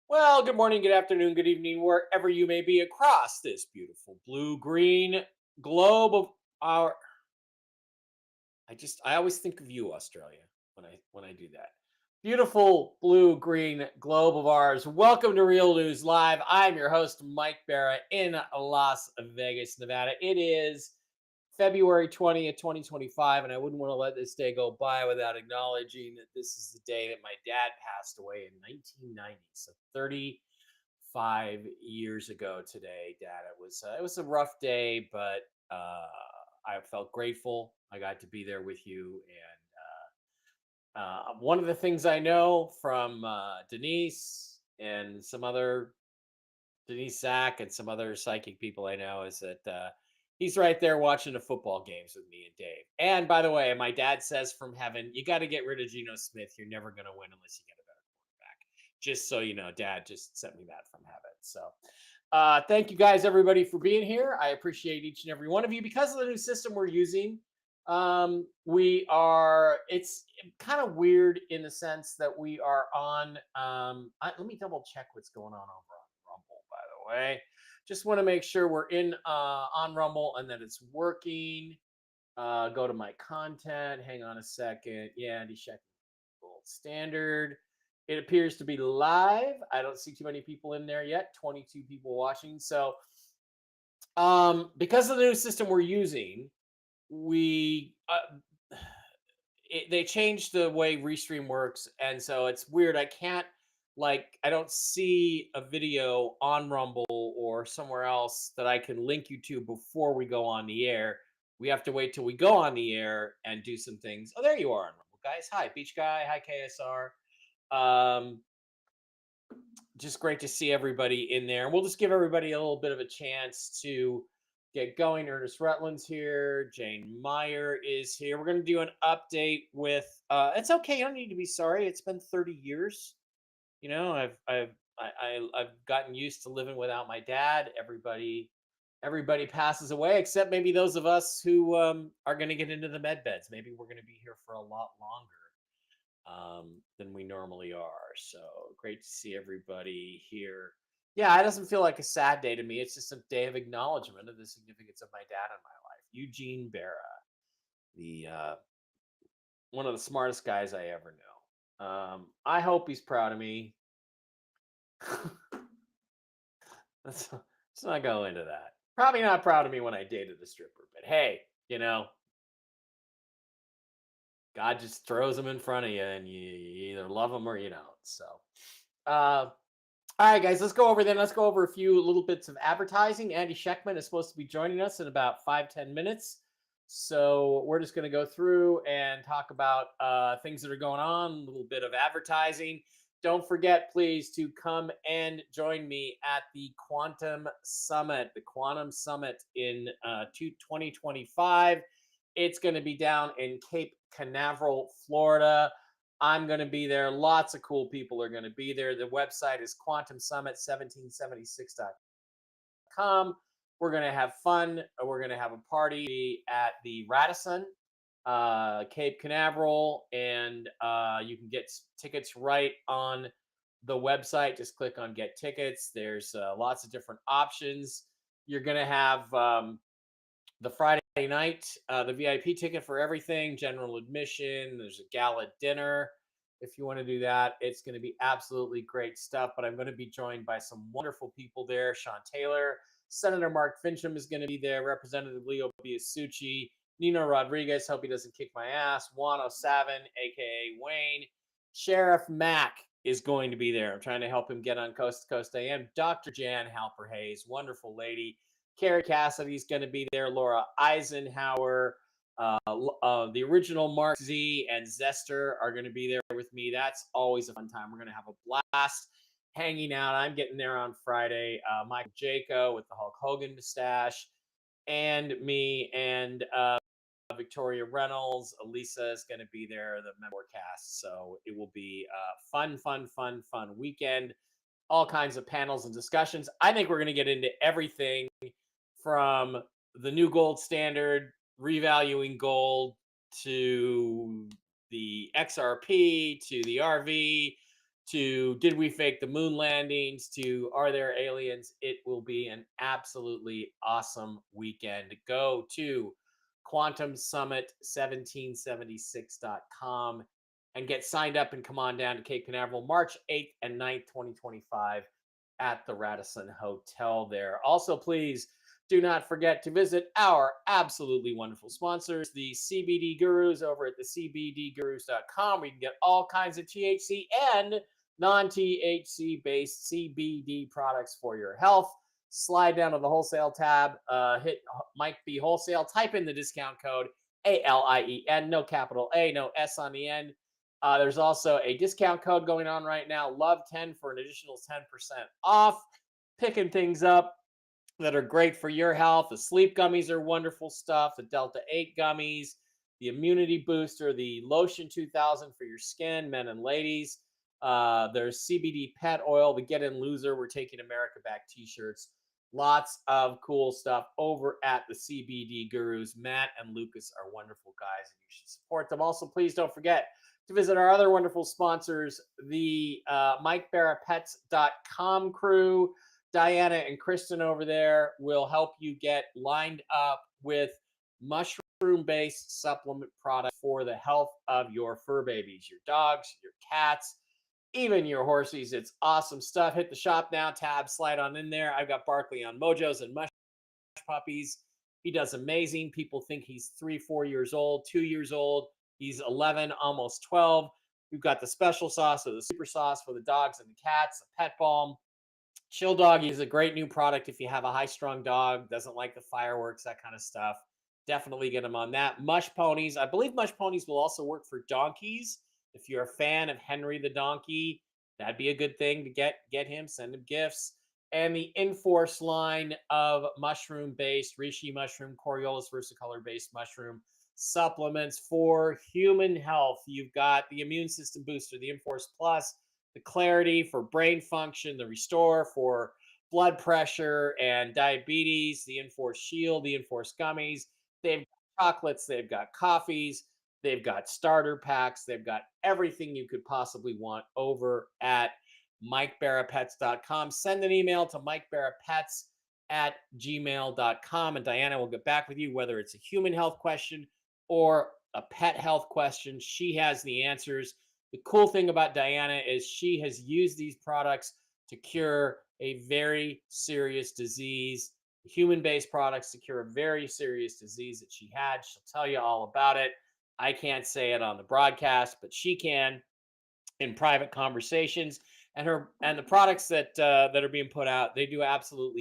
Well, good morning, good afternoon, good evening, wherever you may be across this beautiful blue-green globe of our. I always think of you, Australia, when I do that. Beautiful blue-green globe of ours. Welcome to Real News Live. I'm your host, Mike Barra, in Las Vegas, Nevada. It is February 20th, 2025, and I wouldn't want to let this day go by without acknowledging that this is the day that my dad passed away in 1990. So 35 years ago today, Dad. It was a rough day, but I felt grateful. I got to be there with you, and one of the things I know from Denise Sack and some other psychic people I know is that he's right there watching the football games with me and Dave. And by the way, my dad says from heaven, you got to get rid of Geno Smith. You're never going to win unless you get a better quarterback. Just so you know, Dad just sent me that from heaven. So thank you guys, everybody, for being here. I appreciate each and every one of you. Because of the new system we're using, it's kind of weird in the sense that we are on. Let me double check what's going on over on Rumble, by the way. Just want to make sure we're in on Rumble and that it's working. Go to my content. Hang on a second. Yeah, Andy Schectman, Gold Standard. It appears to be live. I don't see too many people in there yet. 22 people watching. So, because of the new system we're using, we they changed the way Restream works, and so it's weird. I don't see a video on Rumble or somewhere else that I can link you to before we go on the air. We have to wait till we go on the air and do some things. Oh, there you are on Rumble, guys. Hi, Beach Guy. Hi, KSR. Um, just great to see everybody in there. And we'll just give everybody a little bit of a chance to get going. Ernest Rutland's here. Jane Meyer is here. We're going to do an update with. It's okay. You don't need to be sorry. It's been 30 years. You know, I've gotten used to living without my dad. Everybody passes away, except maybe those of us who are going to get into the med beds. Maybe we're going to be here for a lot longer than we normally are. So great to see everybody here. Yeah, it doesn't feel like a sad day to me. It's just a day of acknowledgement of the significance of my dad in my life. Eugene Barra, the one of the smartest guys I ever know. I hope he's proud of me. Let's not go into that. Probably not proud of me when I dated a stripper, but hey, God just throws them in front of you, and you either love them or you don't. So, all right, guys, let's go over then. Let's go over a few little bits of advertising. Andy Schectman is supposed to be joining us in about 5-10 minutes. So we're just going to go through and talk about things that are going on, a little bit of advertising. Don't forget, please, to come and join me at the Quantum Summit. The Quantum Summit in 2025. It's going to be down in Cape Canaveral, Florida. I'm going to be there. Lots of cool people are going to be there. The website is quantumsummit1776.com. We're going to have fun. We're going to have a party at the Radisson, Cape Canaveral, and you can get tickets right on the website. Just click on Get Tickets. There's lots of different options. You're going to have the Friday night, the VIP ticket for everything, general admission. There's a gala dinner. If you want to do that, it's going to be absolutely great stuff. But I'm going to be joined by some wonderful people there. Sean Taylor, Senator Mark Fincham is going to be there. Representative Leo Biasucci, Nino Rodriguez. Hope he doesn't kick my ass. Juan O'Savin, aka Wayne. Sheriff Mack is going to be there. I'm trying to help him get on Coast to Coast AM. Dr. Jan Halper Hayes, wonderful lady. Carrie Cassidy's going to be there. Laura Eisenhower, the original Mark Z and Zester are going to be there with me. That's always a fun time. We're going to have a blast hanging out. I'm getting there on Friday. Michael Jaco with the Hulk Hogan mustache, and me, and Victoria Reynolds. Elisa is going to be there, the member cast. So it will be a fun weekend. All kinds of panels and discussions. I think we're going to get into everything from the new gold standard, revaluing gold, to the XRP, to the RV, to did we fake the moon landings to are there aliens. It will be an absolutely awesome weekend. Go to quantumsummit1776.com and get signed up and come on down to Cape Canaveral March 8th and 9th, 2025 at the Radisson Hotel there. Also, please do not forget to visit our absolutely wonderful sponsors, the CBD Gurus over at the CBDgurus.com, where you can get all kinds of THC and non-THC based CBD products for your health. Slide down to the wholesale tab, hit Mike B Wholesale, type in the discount code ALIEN, no capital A, no S on the end. There's also a discount code going on right now, Love10, for an additional 10% off. Picking things up that are great for your health. The sleep gummies are wonderful stuff. The Delta 8 gummies, the immunity booster, the lotion 2000 for your skin, men and ladies. There's CBD pet oil, the Get In Loser, We're Taking America Back t-shirts. Lots of cool stuff over at the CBD Gurus. Matt and Lucas are wonderful guys, and you should support them. Also, please don't forget to visit our other wonderful sponsors, the MikeBarraPets.com crew. Diana and Kristen over there will help you get lined up with mushroom-based supplement products for the health of your fur babies, your dogs, your cats, even your horsies. It's awesome stuff. Hit the shop now tab, slide on in there. I've got Barkley on Mojos and Mush Puppies. He does amazing. People think he's 3-4 years old, 2 years old. He's 11, almost 12. We've got the special sauce or the super sauce for the dogs and the cats, the pet balm. Chill Dog is a great new product if you have a high-strung dog, doesn't like the fireworks, that kind of stuff. Definitely get them on that. Mush Ponies. I believe Mush Ponies will also work for donkeys. If you're a fan of Henry the Donkey, that'd be a good thing to get him, send him gifts. And the Enforce line of mushroom-based, reishi mushroom, Coriolis versicolor-based mushroom supplements for human health. You've got the immune system booster, the Enforce Plus, the Clarity for brain function, the Restore for blood pressure and diabetes, the Enforce Shield, the Enforce Gummies. They've got chocolates, they've got coffees, they've got starter packs, they've got everything you could possibly want over at MikeBarraPets.com. Send an email to MikeBarraPets@gmail.com, and Diana will get back with you, whether it's a human health question or a pet health question. She has the answers. The cool thing about Diana is she has used these products to cure a very serious disease, human-based products to cure a very serious disease that she had. She'll tell you all about it. I can't say it on the broadcast, but she can in private conversations. And the products that are being put out, they do absolute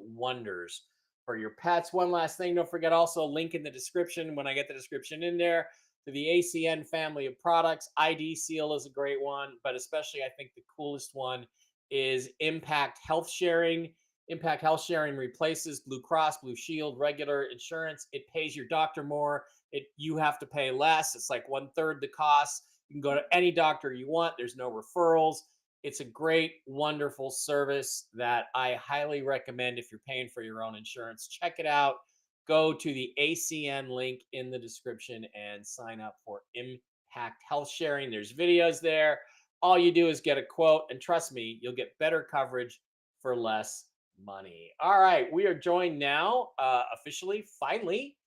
wonders for your pets. One last thing, don't forget also link in the description when I get the description in there to the ACN family of products. ID Seal is a great one, but especially I think the coolest one is Impact Health Sharing. Impact Health Sharing replaces Blue Cross, Blue Shield, regular insurance. It pays your doctor more. You have to pay less. It's like 1/3 the cost. You can go to any doctor you want. There's no referrals. It's a great, wonderful service that I highly recommend if you're paying for your own insurance. Check it out. Go to the ACN link in the description and sign up for Impact Health Sharing. There's videos there. All you do is get a quote, and trust me, you'll get better coverage for less money. All right, we are joined now, officially, finally,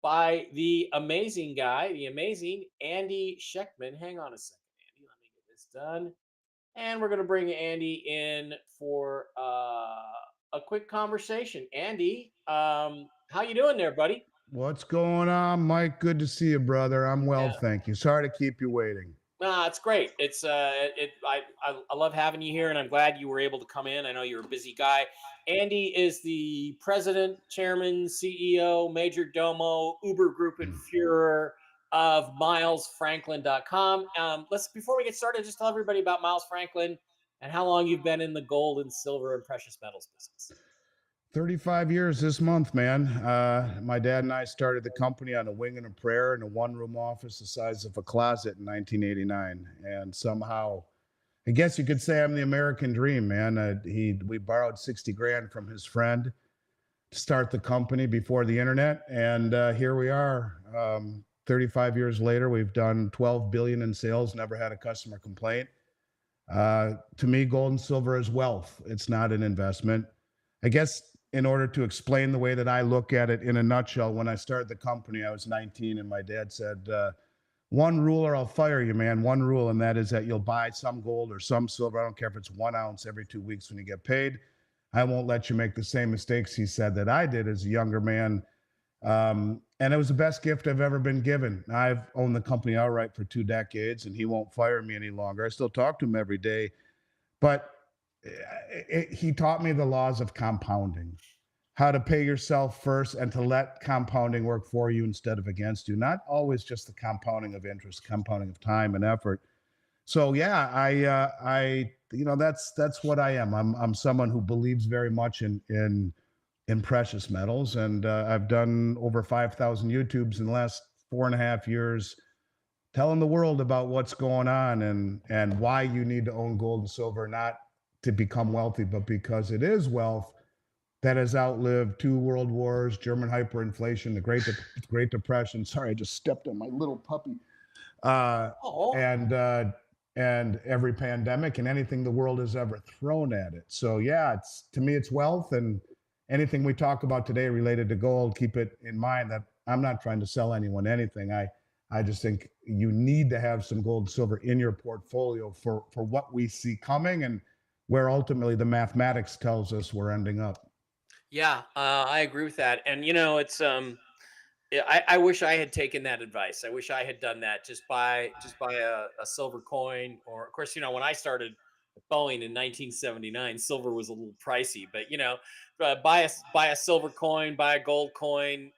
by the amazing guy, the amazing Andy Schectman. Hang on a second, Andy. Let me get this done. And we're going to bring Andy in for a quick conversation. Andy, how you doing there, buddy? What's going on, Mike? Good to see you, brother. I'm well, Yeah. thank you. Sorry to keep you waiting. Nah, it's great. I love having you here, and I'm glad you were able to come in. I know you're a busy guy. Andy is the president, chairman, CEO, major domo, Uber Group and Führer of MilesFranklin.com. Let's before we get started, just tell everybody about Miles Franklin and how long you've been in the gold and silver and precious metals business. 35 years this month, man. My dad and I started the company on a wing and a prayer in a one-room office the size of a closet in 1989. And somehow, I guess you could say I'm the American dream, man. We borrowed 60 grand from his friend to start the company before the internet. And here we are. 35 years later, we've done 12 billion in sales, never had a customer complaint. To me, gold and silver is wealth. It's not an investment. I guess in order to explain the way that I look at it in a nutshell, when I started the company, I was 19, and my dad said, one rule or I'll fire you, man. One rule, and that is that you'll buy some gold or some silver. I don't care if it's 1 ounce every 2 weeks when you get paid. I won't let you make the same mistakes, he said, that I did as a younger man. And it was the best gift I've ever been given. I've owned the company outright for 2 decades, and he won't fire me any longer. I still talk to him every day, but he taught me the laws of compounding, how to pay yourself first and to let compounding work for you instead of against you. Not always just the compounding of interest, compounding of time and effort. So yeah, that's what I am. I'm someone who believes very much in precious metals, and I've done over 5,000 YouTubes in the last 4.5 years, telling the world about what's going on and why you need to own gold and silver, not to become wealthy, but because it is wealth that has outlived 2 world wars, German hyperinflation, the Great Depression. Sorry, I just stepped on my little puppy. Uh, Oh, and and every pandemic and anything the world has ever thrown at it. So yeah, it's to me it's wealth, and anything we talk about today related to gold, keep it in mind that I'm not trying to sell anyone anything. I just think you need to have some gold and silver in your portfolio for what we see coming and where ultimately the mathematics tells us we're ending up. yeah, I agree with that. And it's yeah, I wish I had taken that advice. I wish I had done that. Just buy a silver coin, or of course, when I started at Boeing in 1979, silver was a little pricey. But buy a silver coin, buy a gold coin,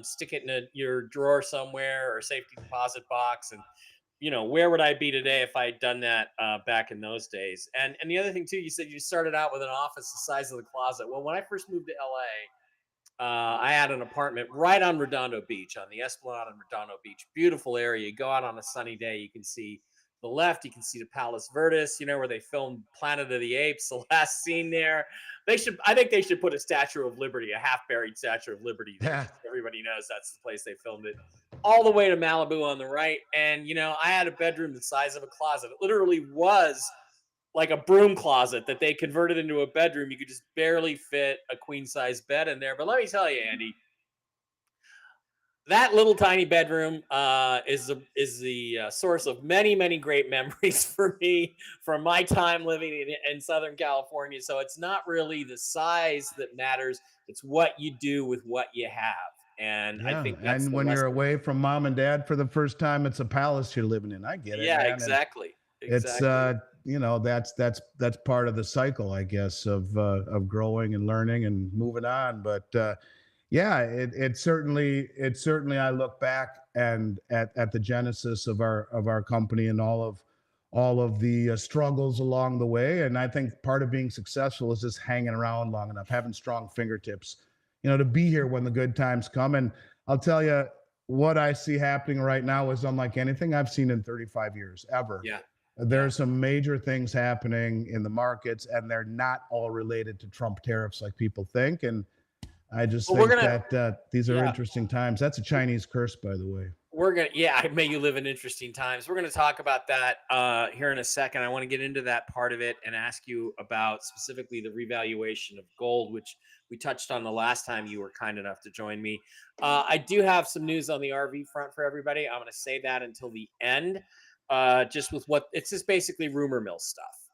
stick it in your drawer somewhere or safety deposit box, and where would I be today if I had done that back in those days? And the other thing too, you said you started out with an office the size of the closet. Well, when I first moved to LA, I had an apartment right on Redondo Beach, on the Esplanade on Redondo Beach. Beautiful area. You go out on a sunny day, you can see the left, you can see the Palos Verdes, where they filmed Planet of the Apes, the last scene there. I think they should put a Statue of Liberty, a half buried Statue of Liberty there, Yeah. just so everybody knows that's the place they filmed it. All the way to Malibu on the right. And, I had a bedroom the size of a closet. It literally was like a broom closet that they converted into a bedroom. You could just barely fit a queen size bed in there. But let me tell you, Andy, that little tiny bedroom is the source of many many great memories for me from my time living in Southern California. So it's not really the size that matters; it's what you do with what you have. And I Yeah, think that's and the when you're lesson. away from mom and dad for the first time, it's a palace you're living in. I get it, Yeah, man, and exactly, it's exactly. that's part of the cycle, I guess, of growing and learning and moving on. But yeah, it certainly I look back and at the genesis of our company and all of the struggles along the way. And I think part of being successful is just hanging around long enough, having strong fingertips, to be here when the good times come. And I'll tell you, what I see happening right now is unlike anything I've seen in 35 years ever. Yeah, yeah. There's some major things happening in the markets, and they're not all related to Trump tariffs like people think. And I just Well, we're think gonna. that these are Yeah. interesting times. That's a Chinese curse, by the way. Yeah, may you live in interesting times. We're gonna talk about that here in a second. I want to get into that part of it and ask you about specifically the revaluation of gold, which we touched on the last time you were kind enough to join me. I do have some news on the RV front for everybody. I'm gonna say that until the end, just with what it's just basically rumor mill stuff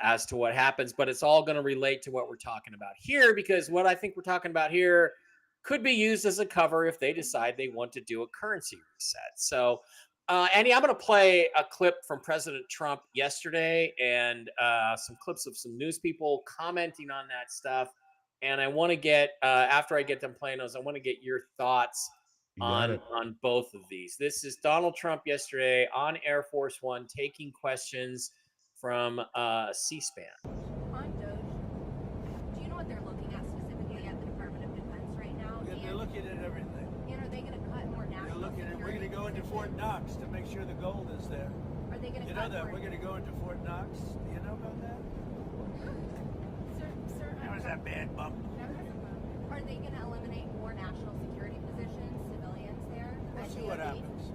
as to what happens, but it's all gonna relate to what we're talking about here, because what I think we're talking about here could be used as a cover if they decide they want to do a currency reset. So, Andy, I'm going to play a clip from President Trump yesterday and some clips of some news people commenting on that stuff. And I want to get after I get them playing those, I want to get your thoughts You got on it. both of these. This is Donald Trump yesterday on Air Force One taking questions from C-SPAN. On Doge, do you know what they're looking at specifically at the Department of Defense right now? Yeah, they're looking at everything. And are they going to cut more They're national looking at. We're security going to go into Fort positions? Knox to make sure the gold is there. Are they going to You know cut that more? we're going to go into Fort Knox. Do you know about that? Sir, That was that bad bump. are they going to eliminate more national security positions, civilians there? We'll at see what DoD? happens.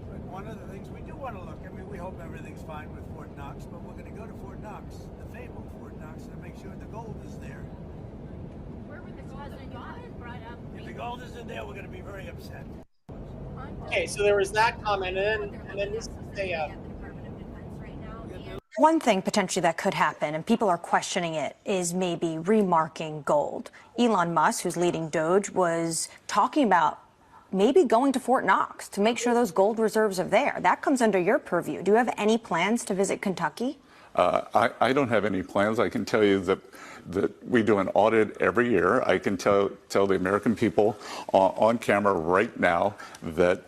But one of the things we do want to look. I mean, we hope everything's fine with Fort Knox, but we're going to go to Fort Knox, the fabled Fort Knox, to make sure the gold is there. Where would this president brought up? If the gold isn't there, we're going to be very upset. Okay, so there was that comment, and then this is One thing potentially that could happen, and people are questioning it, is maybe remarking gold. Elon Musk, who's leading Doge, was talking about maybe going to Fort Knox to make sure those gold reserves are there. That comes under your purview. Do you have any plans to visit Kentucky? I don't have any plans. I can tell you that we do an audit every year. I can tell the American people on camera right now that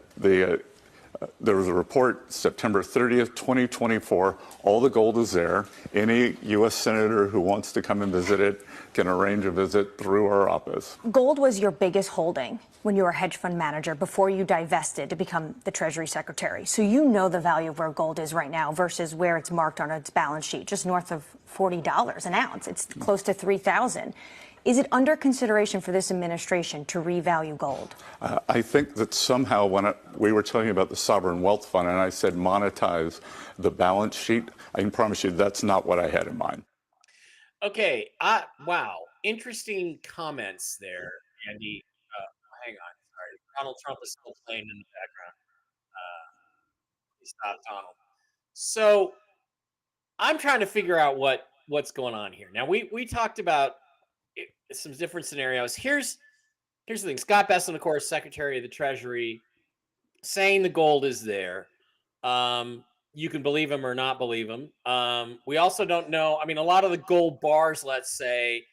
there was a report September 30th, 2024. All the gold is there. Any U.S. senator who wants to come and visit it can arrange a visit through our office. Gold was your biggest holding when you were a hedge fund manager before you divested to become the Treasury Secretary. So you know the value of where gold is right now versus where it's marked on its balance sheet, just north of $40 an ounce. It's close to $3,000. Is it under consideration for this administration to revalue gold? I think that somehow when we were talking about the sovereign wealth fund and I said monetize the balance sheet, I can promise you that's not what I had in mind. Okay, wow, interesting comments there, Andy. Hang on, sorry. Donald Trump is still playing in the background. Please stop, Donald. So I'm trying to figure out what's going on here. Now we talked about some different scenarios. Here's the thing. Scott Bessent, of course, Secretary of the Treasury, saying the gold is there. You can believe him or not believe him. We also don't know. I mean, a lot of the gold bars, let's say,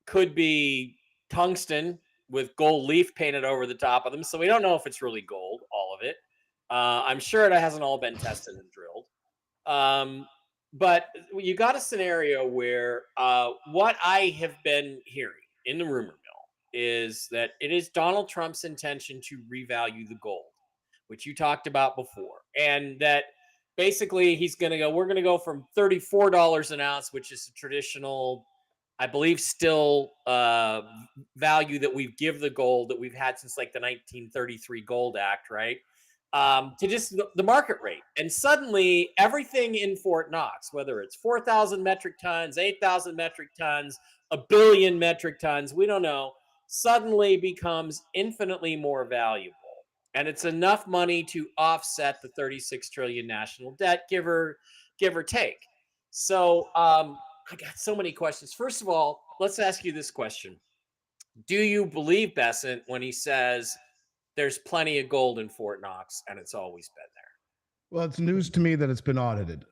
could be tungsten with gold leaf painted over the top of them. So we don't know if it's really gold, all of it. I'm sure it hasn't all been tested and drilled. But you got a scenario where what I have been hearing in the rumor mill is that it is Donald Trump's intention to revalue the gold, which you talked about before, and that basically we're going to go from $34 an ounce, which is the traditional, I believe, still value that we give the gold that we've had since like the 1933 Gold Act, right? To just the market rate. And suddenly everything in Fort Knox, whether it's 4,000 metric tons, 8,000 metric tons, a billion metric tons, we don't know, suddenly becomes infinitely more valuable. And it's enough money to offset the 36 trillion national debt, give or take. So I got so many questions. First of all, let's ask you this question. Do you believe Bessent when he says there's plenty of gold in Fort Knox and it's always been there? Well, it's news to me that it's been audited.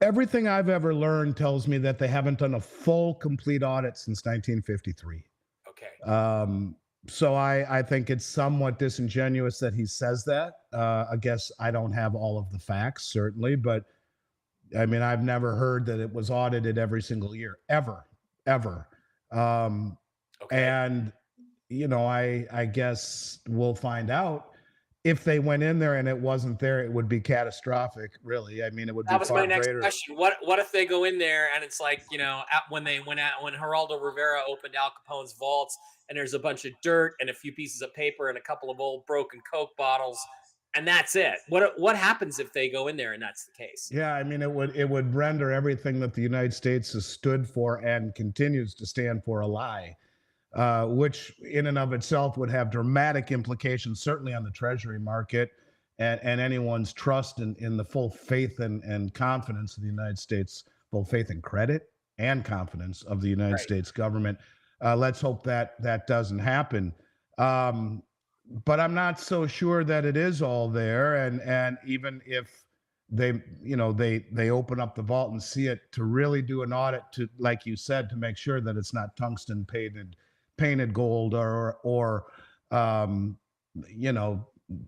Everything I've ever learned tells me that they haven't done a full, complete audit since 1953. Okay. So I think it's somewhat disingenuous that he says that. I guess I don't have all of the facts, certainly, but I mean, I've never heard that it was audited every single year, ever. Okay. And, you know, I guess we'll find out. If they went in there and it wasn't there, it would be catastrophic, really. I mean, it would be That was far my next greater. question. What if they go in there and it's like, you know, when Geraldo Rivera opened Al Capone's vaults and there's a bunch of dirt and a few pieces of paper and a couple of old broken Coke bottles and that's it? What happens if they go in there and that's the case? Yeah, I mean, it would render everything that the United States has stood for and continues to stand for a lie. Which in and of itself would have dramatic implications, certainly on the Treasury market and anyone's trust in the full faith and confidence of the United States, full faith and credit and confidence of the United States government. Let's hope that doesn't happen. But I'm not so sure that it is all there. And even if they open up the vault and see it, to really do an audit, to, like you said, to make sure that it's not tungsten painted gold or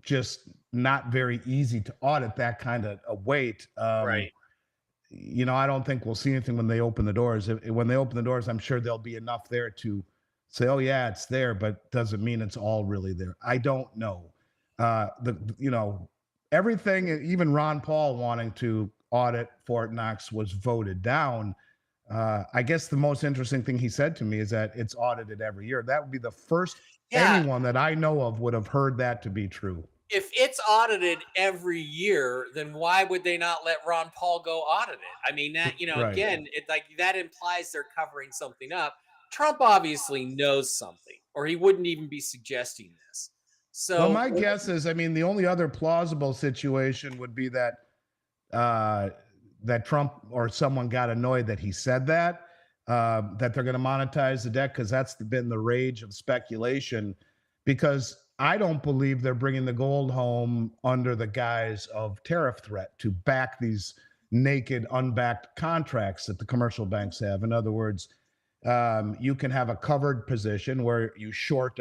just not very easy to audit that kind of a weight. Right. I don't think we'll see anything when they open the doors. When they open the doors, I'm sure there'll be enough there to say, oh yeah, it's there, but doesn't mean it's all really there. I don't know. Everything, even Ron Paul wanting to audit Fort Knox was voted down. I guess the most interesting thing he said to me is that it's audited every year. That would be the first anyone that I know of would have heard that to be true. if it's audited every year, then why would they not let Ron Paul go audit it? I mean, that, Right. again, it like that implies they're covering something up. Trump obviously knows something, or he wouldn't even be suggesting this. Well, So my guess is, I mean, the only other plausible situation would be that uh, that Trump or someone got annoyed that he said that they're going to monetize the debt, because that's been the rage of speculation. Because I don't believe they're bringing the gold home under the guise of tariff threat to back these naked, unbacked contracts that the commercial banks have. In other words, you can have a covered position where you short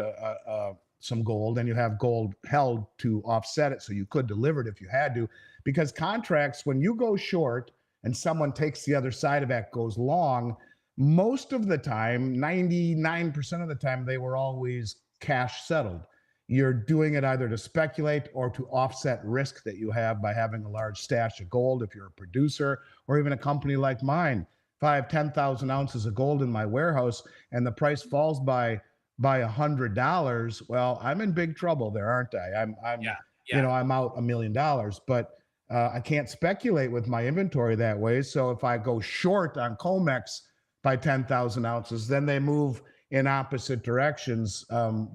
some gold and you have gold held to offset it, so you could deliver it if you had to. Because contracts, when you go short and someone takes the other side of that, goes long, most of the time, 99% of the time, they were always cash settled. You're doing it either to speculate or to offset risk that you have by having a large stash of gold if you're a producer, or even a company like mine. If I have 10,000 ounces of gold in my warehouse and the price falls by $100, well, I'm in big trouble there, aren't I? I'm out $1 million. But I can't speculate with my inventory that way. So if I go short on COMEX by 10,000 ounces, then they move in opposite directions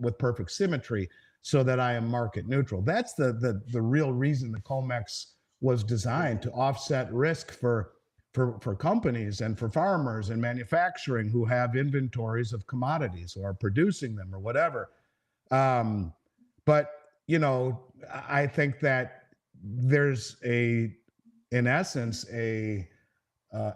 with perfect symmetry, so that I am market neutral. That's the real reason the COMEX was designed, to offset risk for companies and for farmers and manufacturing who have inventories of commodities or are producing them or whatever. But I think that there's in essence, a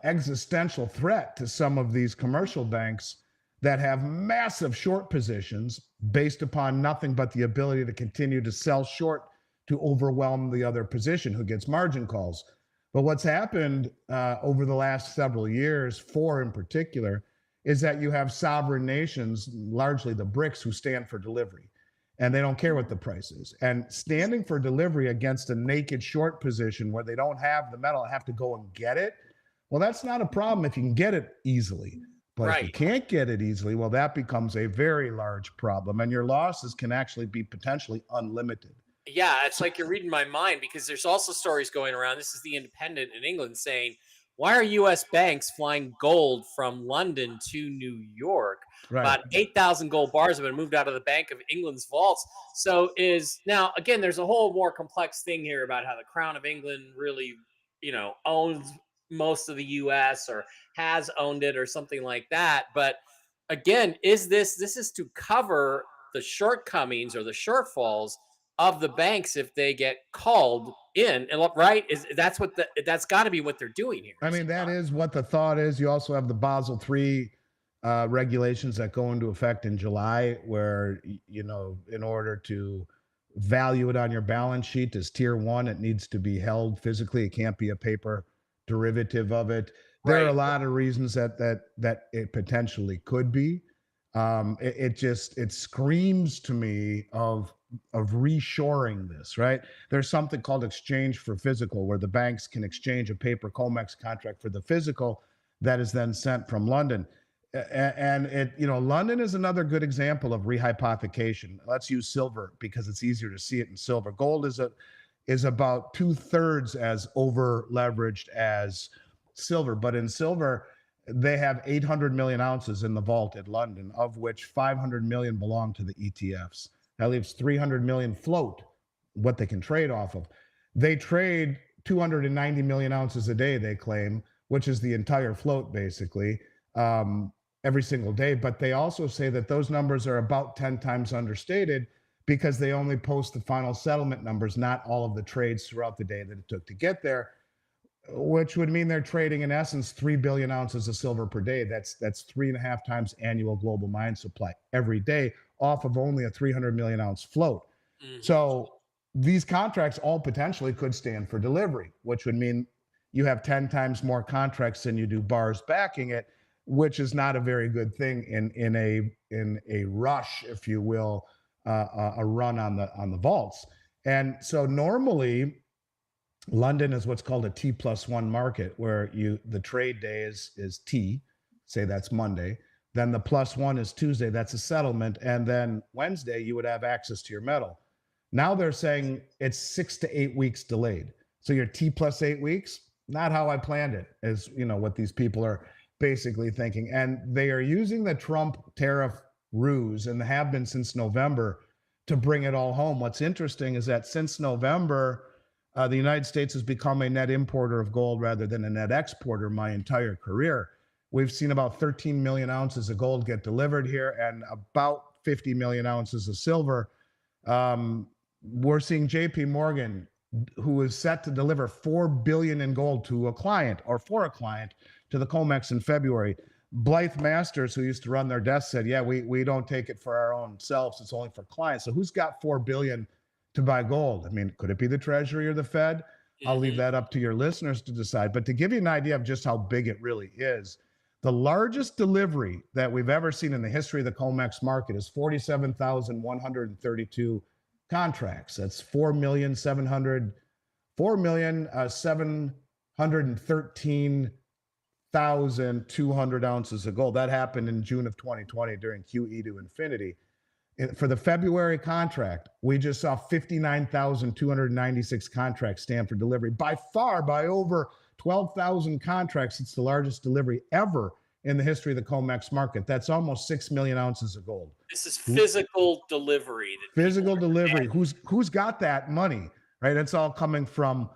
existential threat to some of these commercial banks that have massive short positions based upon nothing but the ability to continue to sell short to overwhelm the other position who gets margin calls. But what's happened over the last several years, four in particular, is that you have sovereign nations, largely the BRICS, who stand for delivery. And they don't care what the price is. And standing for delivery against a naked short position where they don't have the metal, have to go and get it, well, that's not a problem if you can get it easily. But if you can't get it easily, well, that becomes a very large problem. And your losses can actually be potentially unlimited. Yeah, it's like you're reading my mind, because there's also stories going around. This is the Independent in England saying, why are U.S. banks flying gold from London to New York? Right. About 8,000 gold bars have been moved out of the Bank of England's vaults. So now, again, there's a whole more complex thing here about how the Crown of England really, owns most of the U.S. or has owned it or something like that. But again, this is to cover the shortcomings or the shortfalls of the banks if they get called in, and right, that's got to be what they're doing here. I mean, that is what the thought is. You also have the Basel III regulations that go into effect in July, where in order to value it on your balance sheet as tier one, it needs to be held physically. It can't be a paper derivative of it. There are a lot of reasons that it potentially could be. It screams to me of reshoring this, right? There's something called exchange for physical, where the banks can exchange a paper COMEX contract for the physical that is then sent from London. And London is another good example of rehypothecation. Let's use silver because it's easier to see it in silver. Gold is about 2/3 as over leveraged as silver, but in silver, they have 800 million ounces in the vault at London, of which 500 million belong to the ETFs. That leaves 300 million float, what they can trade off of. They trade 290 million ounces a day, they claim, which is the entire float, basically, every single day. But they also say that those numbers are about 10 times understated, because they only post the final settlement numbers, not all of the trades throughout the day that it took to get there, which would mean they're trading, in essence, 3 billion ounces of silver per day. That's 3.5 times annual global mine supply every day, off of only a 300 million ounce float. Mm-hmm. So these contracts all potentially could stand for delivery, which would mean you have 10 times more contracts than you do bars backing it, which is not a very good thing in a rush, if you will, a run on the vaults. And so normally, London is what's called a T+1 market, where the trade day is T, say that's Monday. Then the +1 is Tuesday, that's a settlement. And then Wednesday, you would have access to your metal. Now they're saying it's 6 to 8 weeks delayed. So your T plus 8 weeks, not how I planned it, is what these people are basically thinking. And they are using the Trump tariff ruse, and have been since November, to bring it all home. What's interesting is that since November, the United States has become a net importer of gold rather than a net exporter my entire career. We've seen about 13 million ounces of gold get delivered here and about 50 million ounces of silver. We're seeing JP Morgan, who is set to deliver $4 billion in gold to a client or for a client to the COMEX in February. Blythe Masters, who used to run their desk, said, yeah, we don't take it for our own selves. It's only for clients. So who's got $4 billion to buy gold? I mean, could it be the Treasury or the Fed? I'll leave that up to your listeners to decide. But to give you an idea of just how big it really is, the largest delivery that we've ever seen in the history of the COMEX market is 47,132 contracts. That's 4,713,200 ounces of gold. That happened in June of 2020 during QE to infinity. For the February contract, we just saw 59,296 contracts stand for delivery. By far, by over 12,000 contracts, it's the largest delivery ever in the history of the COMEX market. That's almost 6 million ounces of gold. This is physical delivery. Physical delivery. Who's got that money, right? It's all coming from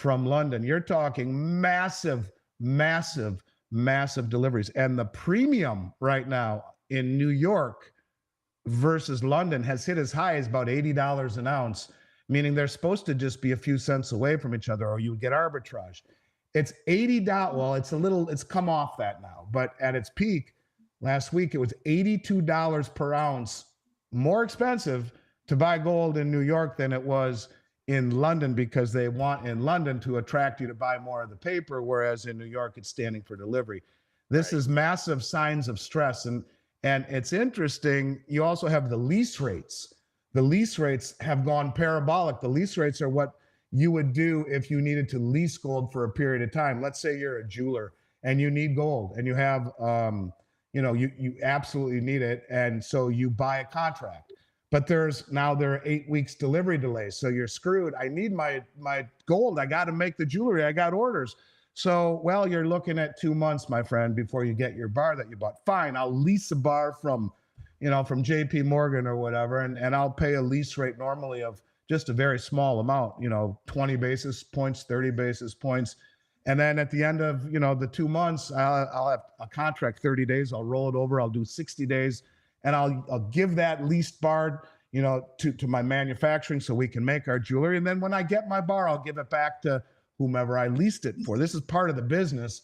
London. You're talking massive deliveries. And the premium right now in New York versus London has hit as high as about $80 an ounce, meaning they're supposed to just be a few cents away from each other, or you would get arbitrage. It's $80. Well, it's come off that now, but at its peak last week, it was $82 per ounce more expensive to buy gold in New York than it was in London, because they want in London to attract you to buy more of the paper, whereas in New York, it's standing for delivery. This is massive signs of stress. And it's interesting. You also have the lease rates. The lease rates have gone parabolic. The lease rates are what you would do if you needed to lease gold for a period of time. Let's say you're a jeweler and you need gold and you have, you absolutely need it. And so you buy a contract, but there are 8 weeks delivery delays. So you're screwed. I need my gold. I got to make the jewelry. I got orders. So, well, you're looking at 2 months, my friend, before you get your bar that you bought. Fine, I'll lease a bar from JP Morgan or whatever, and I'll pay a lease rate normally of just a very small amount, 20 basis points, 30 basis points. And then at the end of, the 2 months, I'll have a contract 30 days. I'll roll it over. I'll do 60 days, and I'll give that leased bar, to my manufacturing so we can make our jewelry. And then when I get my bar, I'll give it back to whomever I leased it for. This is part of the business.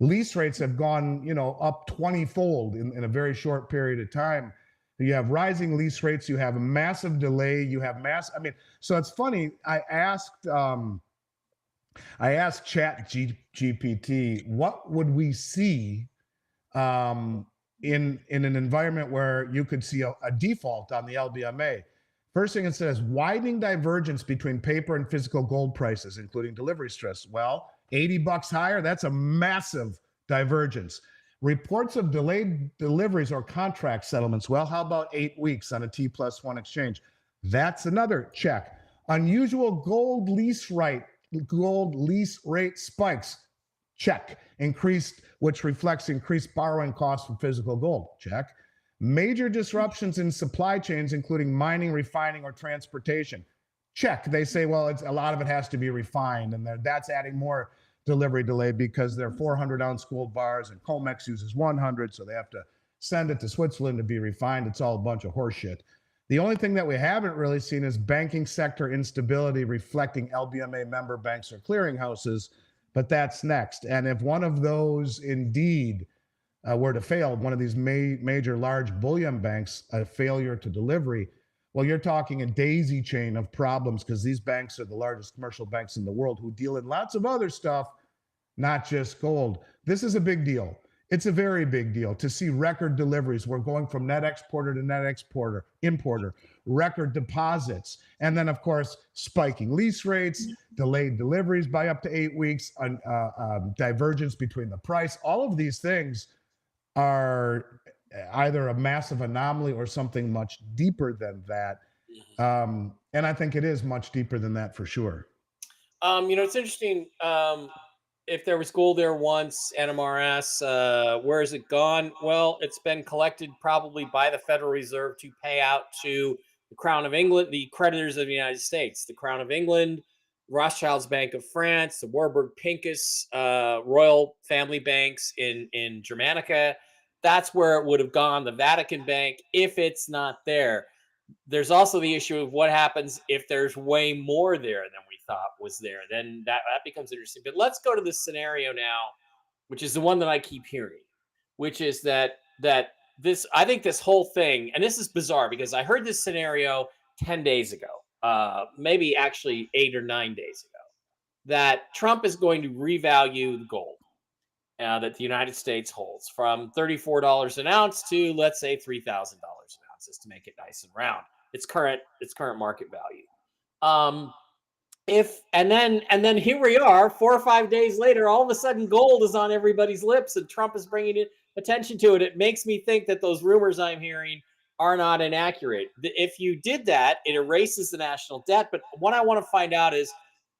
Lease rates have gone, up 20-fold in a very short period of time. You have rising lease rates. You have a massive delay. You have so it's funny. I asked Chat GPT, what would we see in an environment where you could see a default on the LBMA? First thing it says, widening divergence between paper and physical gold prices, including delivery stress. Well, $80 higher, that's a massive divergence. Reports of delayed deliveries or contract settlements. Well, how about 8 weeks on a T+1 exchange? That's another check. Unusual gold lease rate spikes. Check. Increased, which reflects increased borrowing costs for physical gold. Check. Major disruptions in supply chains, including mining, refining, or transportation. Check. They say, well, a lot of it has to be refined, and that's adding more delivery delay because they're 400-ounce gold bars, and COMEX uses 100, so they have to send it to Switzerland to be refined. It's all a bunch of horseshit. The only thing that we haven't really seen is banking sector instability reflecting LBMA member banks or clearinghouses, but that's next. And if one of those indeed were to fail, one of these major large bullion banks, a failure to delivery, well, you're talking a daisy chain of problems, because these banks are the largest commercial banks in the world who deal in lots of other stuff, not just gold. This is a big deal. It's a very big deal to see record deliveries. We're going from net exporter to net importer, record deposits, and then, of course, spiking lease rates, delayed deliveries by up to 8 weeks, divergence between the price. All of these things are either a massive anomaly or something much deeper than that. And I think it is much deeper than that for sure. It's interesting. If there was gold there once, NMRS, where is it gone? Well, it's been collected probably by the Federal Reserve to pay out to the Crown of England, the creditors of the United States, the Crown of England, Rothschild's Bank of France, the Warburg Pincus royal family banks in Germanica. That's where it would have gone. The Vatican Bank, if it's not there. There's also the issue of what happens if there's way more there than we thought was there. Then that becomes interesting. But let's go to this scenario now, which is the one that I keep hearing, which is that this I think this whole thing, and this is bizarre because I heard this scenario 10 days ago, maybe actually 8 or 9 days ago, that Trump is going to revalue the gold that the United States holds from $34 an ounce to, let's say, $3,000 an ounce, just to make it nice and round. Its current market value. If and then here we are, 4 or 5 days later, all of a sudden gold is on everybody's lips, and Trump is bringing attention to it. It makes me think that those rumors I'm hearing are not inaccurate. If you did that, it erases the national debt. But what I want to find out is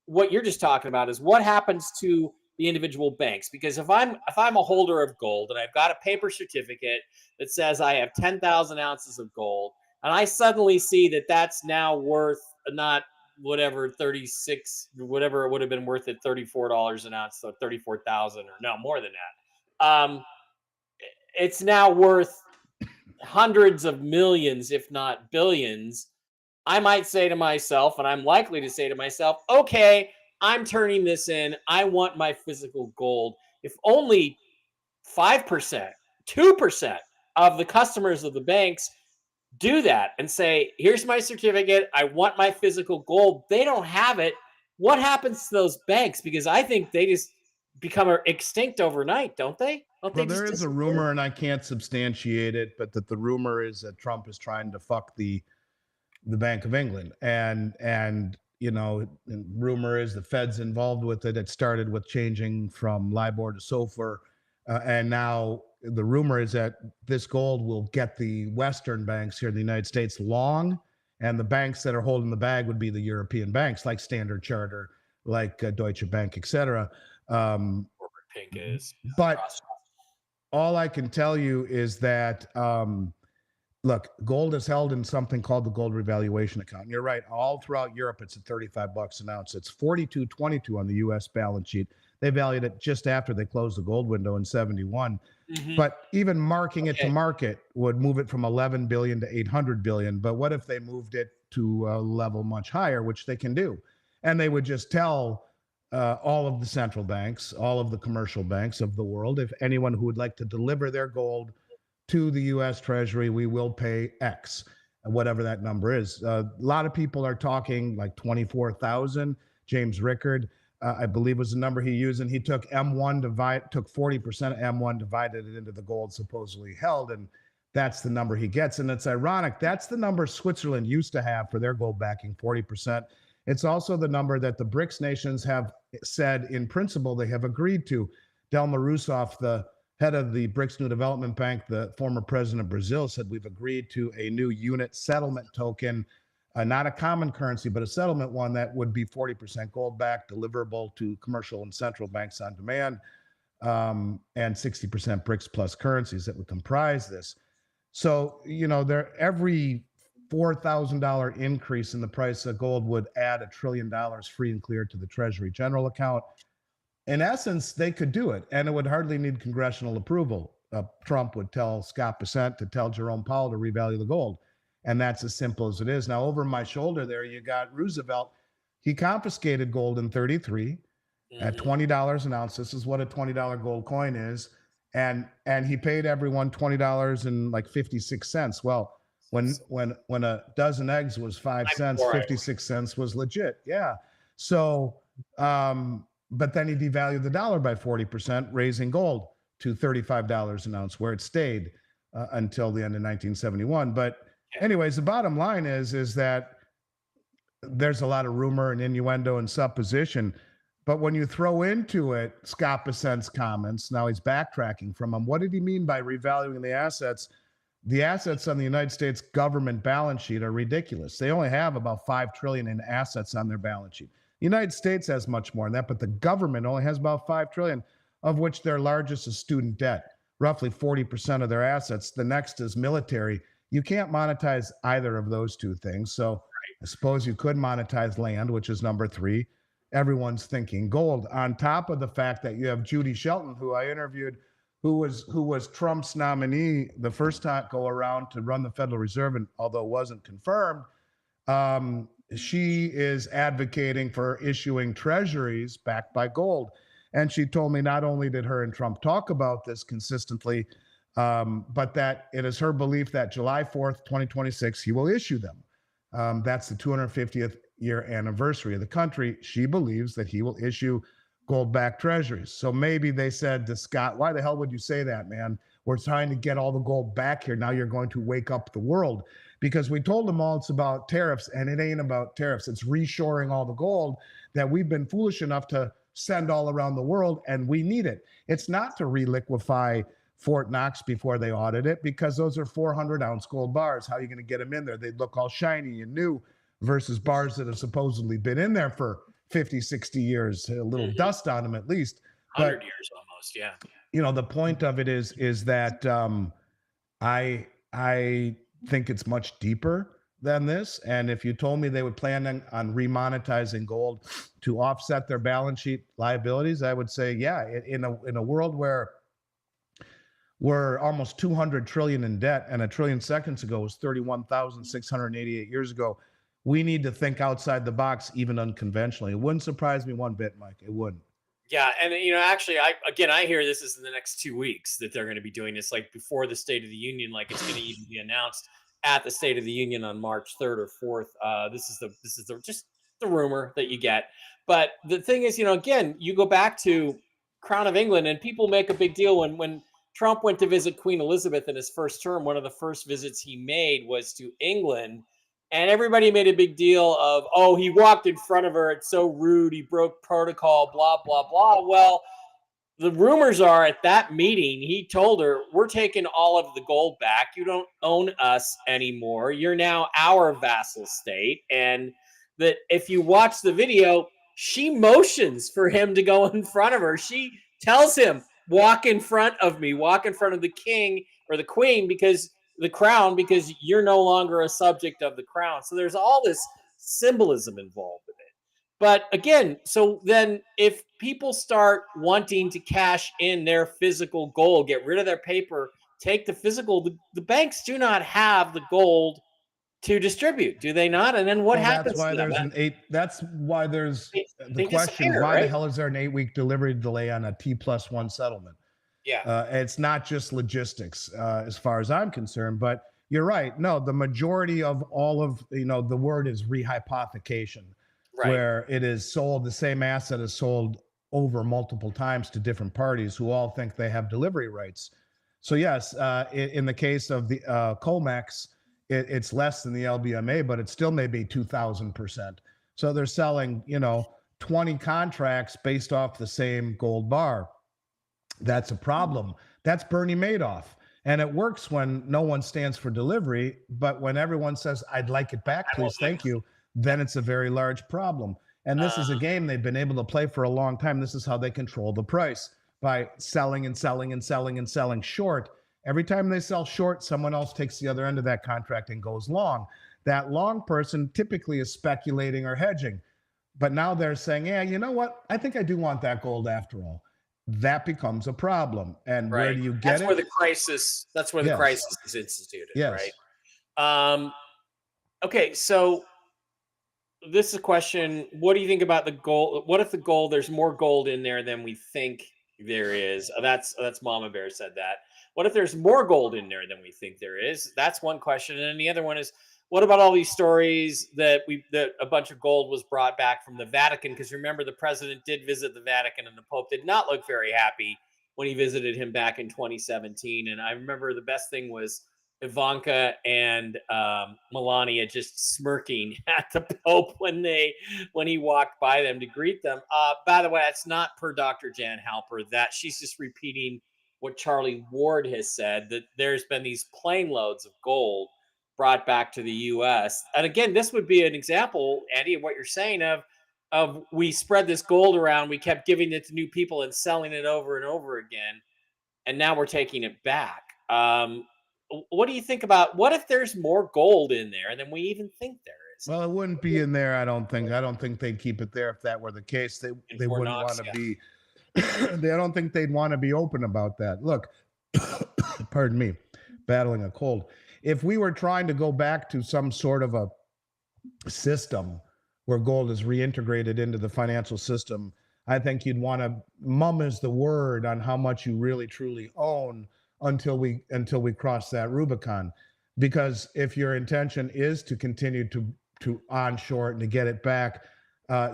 what you're just talking about is what happens to the individual banks. Because if I'm a holder of gold and I've got a paper certificate that says I have 10,000 ounces of gold, and I suddenly see that that's now worth not whatever 36, whatever it would have been worth at $34 an ounce, so 34,000 or no more than that. It's now worth hundreds of millions, if not billions. I might say to myself, and I'm likely to say to myself, okay, I'm turning this in. I want my physical gold. If only 5%, 2% of the customers of the banks do that and say, here's my certificate, I want my physical gold, they don't have it. What happens to those banks? Because I think they just become extinct overnight, don't they? Well, there is a rumor, and I can't substantiate it, but that the rumor is that Trump is trying to fuck the Bank of England, and rumor is the Fed's involved with it. It started with changing from LIBOR to SOFR, and now the rumor is that this gold will get the Western banks here in the United States long, and the banks that are holding the bag would be the European banks like Standard Chartered, like Deutsche Bank, etc. But all I can tell you is that look, gold is held in something called the gold revaluation account. And you're right. All throughout Europe, it's at $35 an ounce. It's $42.22 on the U.S. balance sheet. They valued it just after they closed the gold window in 71. Mm-hmm. But even marking it to market would move it from 11 billion to 800 billion. But what if they moved it to a level much higher, which they can do? And they would just tell all of the central banks, all of the commercial banks of the world, if anyone who would like to deliver their gold to the U.S. Treasury, we will pay X, whatever that number is. A lot of people are talking like 24,000. James Rickard, I believe, was the number he used, and he took took 40% of M1, divided it into the gold supposedly held, and that's the number he gets. And it's ironic. That's the number Switzerland used to have for their gold backing, 40%. It's also the number that the BRICS nations have said in principle they have agreed to. Dilma Rousseff, the head of the BRICS New Development Bank, the former president of Brazil, said we've agreed to a new unit settlement token, not a common currency, but a settlement one that would be 40% gold backed, deliverable to commercial and central banks on demand, and 60% BRICS plus currencies that would comprise this. So, every $4,000 increase in the price of gold would add $1 trillion free and clear to the Treasury General account. In essence, they could do it, and it would hardly need congressional approval. Trump would tell Scott Bessent to tell Jerome Powell to revalue the gold, and that's as simple as it is. Now, over my shoulder there, you got Roosevelt. He confiscated gold in 33 at $20 an ounce. This is what a $20 gold coin is, and he paid everyone $20 and like 56 cents. Well, when a dozen eggs was 5 cents, 56 cents was legit. Yeah. So, but then he devalued the dollar by 40%, raising gold to $35 an ounce, where it stayed until the end of 1971. But anyways, the bottom line is that there's a lot of rumor and innuendo and supposition. But when you throw into it Scott Bessent's comments, now he's backtracking from them. What did he mean by revaluing the assets? the assets on the United States government balance sheet are ridiculous. They only have about 5 trillion in assets on their balance sheet. The United States has much more than that, but the government only has about 5 trillion, of which their largest is student debt, roughly 40% of their assets. The next is military. You can't monetize either of those two things. So I suppose you could monetize land, which is number 3. Everyone's thinking gold, on top of the fact that you have Judy Shelton, who I interviewed, who was Trump's nominee the first time go around to run the Federal Reserve, and although it wasn't confirmed, she is advocating for issuing treasuries backed by gold. And she told me not only did her and Trump talk about this consistently, but that it is her belief that July 4th, 2026, he will issue them. That's the 250th year anniversary of the country. She believes that he will issue gold-backed treasuries. So maybe they said to Scott, why the hell would you say that, man? We're trying to get all the gold back here. Now you're going to wake up the world. Because we told them all it's about tariffs, and it ain't about tariffs. It's reshoring all the gold that we've been foolish enough to send all around the world, and we need it. It's not to reliquify Fort Knox before they audit it, because those are 400-ounce gold bars. How are you going to get them in there? They'd look all shiny and new versus bars that have supposedly been in there for 50, 60 years, a little dust on them at least. 100 years almost, yeah. You know, the point of it is that I think it's much deeper than this. And if you told me they would plan on remonetizing gold to offset their balance sheet liabilities, I would say, yeah, in a world where we're almost 200 trillion in debt, and a trillion seconds ago was 31,688 years ago, we need to think outside the box, even unconventionally. It wouldn't surprise me one bit, Mike. It wouldn't. Yeah, and actually, I hear this is in the next 2 weeks that they're going to be doing this, like before the State of the Union, like it's going to even be announced at the State of the Union on March 3rd or 4th. This is just the rumor that you get. But the thing is, again, you go back to Crown of England, and people make a big deal when Trump went to visit Queen Elizabeth in his first term. One of the first visits he made was to England. And everybody made a big deal of, oh, he walked in front of her. It's so rude. He broke protocol, blah, blah, blah. Well, the rumors are at that meeting, he told her, we're taking all of the gold back. You don't own us anymore. You're now our vassal state. And that if you watch the video, she motions for him to go in front of her. She tells him, walk in front of me, walk in front of the king or the queen, because the crown, because you're no longer a subject of the crown. So there's all this symbolism involved in it. But again, so then if people start wanting to cash in their physical gold, get rid of their paper, take the physical, the banks do not have the gold to distribute, do they not? And then what happens? That's why there's the question, why the hell is there an 8-week delivery delay on a T+1 settlement? Yeah. It's not just logistics, as far as I'm concerned, but you're right. No, the majority of all of, the word is rehypothecation, right, where it is sold, the same asset is sold over multiple times to different parties who all think they have delivery rights. So yes, in the case of the Comex, it's less than the LBMA, but it still may be 2,000%. So they're selling, 20 contracts based off the same gold bar. That's a problem. That's Bernie Madoff. And it works when no one stands for delivery, but when everyone says, I'd like it back, please, thank you, then it's a very large problem. And this is a game they've been able to play for a long time. This is how they control the price, by selling and selling and selling and selling short. Every time they sell short, someone else takes the other end of that contract and goes long. That long person typically is speculating or hedging. But now they're saying, yeah, you know what? I think I do want that gold after all. That becomes a problem. And where do you get that's it? Where the crisis, that's where the crisis is instituted, right? Okay, so this is a question. What do you think about the gold? What if the gold, there's more gold in there than we think there is? That's Mama Bear said that. What if there's more gold in there than we think there is? That's one question. And then the other one is, what about all these stories that a bunch of gold was brought back from the Vatican? Because remember, the president did visit the Vatican, and the Pope did not look very happy when he visited him back in 2017. And I remember the best thing was Ivanka and Melania just smirking at the Pope when he walked by them to greet them. By the way, it's not per Dr. Jan Halper, that she's just repeating what Charlie Ward has said, that there's been these plane loads of gold brought back to the U.S. And again, this would be an example, Andy, of what you're saying of we spread this gold around, we kept giving it to new people and selling it over and over again, and now we're taking it back. What do you think about what if there's more gold in there than we even think there is Well, it wouldn't be in there, I don't think. I don't think they'd keep it there if that were the case. in They Fort wouldn't want Knox? to Yeah. be I don't think they'd want to be open about that. Look, pardon me, battling a cold. If we were trying to go back to some sort of a system where gold is reintegrated into the financial system, I think you'd want to mum is the word on how much you really truly own until we cross that Rubicon. Because if your intention is to continue to onshore it and to get it back,